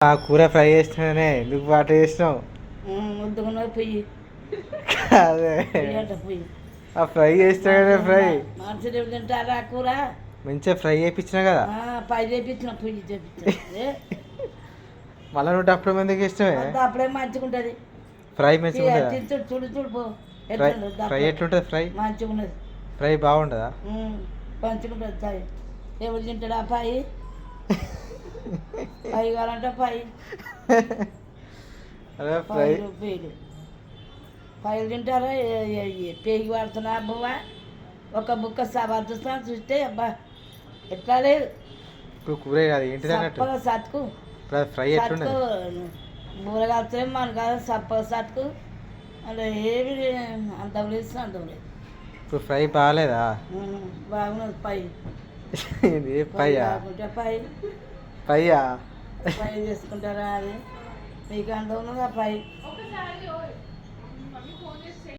ఆ కూర ఫ్రై చేసినానే ఎందుకు పాట చేసినావు? ముద్దుకున్న పొయ్యి అదే పొయ్యి పొయ్యి ఆ ఫ్రై చేసినా ఫ్రై మనుషులు తింటారా కూర మంచిగా ఫ్రై చేయించినా కదా. పై చేపించిన పొయ్యి చేపించిన మళ్ళీ నువ్వు అప్పుడు మందికి ఇష్టమే అప్పుడే మంచిగా ఉంటుంది ఫ్రై మంచిగా ఉంటుంది. చూడు చూడు చూడు పో ఫ్రై ఎట్లుంటుంది? ఫ్రై మంచిగా ఉన్నది. ఫ్రై బాగుంటుందా? మంచిగా ఉంటుంది చాయ్. ఎవరు తింటాడా పాయి పై కావాలంటే పై అదే ఫ్రై పేలు పైలు తింటారా పేగి వాడుతున్నా బువ్వ ఒక బుక్క సబాతున్నా చూస్తే అబ్బా ఎట్లా లేదు. ఇప్పుడు కూర కాదు ఏంటిది అన్నట్టు సత్కు ఫ్రై ఎట్లుండదు? బూర కాస్తే మన కాదు సప్ప సత్కు అలా ఏమి అంత లేదు అంత లేదు. ఇప్పుడు ఫ్రై బాగాలేదా? బాగున్నది పై ఇది పయ్యా కాకుంటే పై పయ్యా పై చేసుకుంటారా అది మీకు అంత ఉన్నదా పై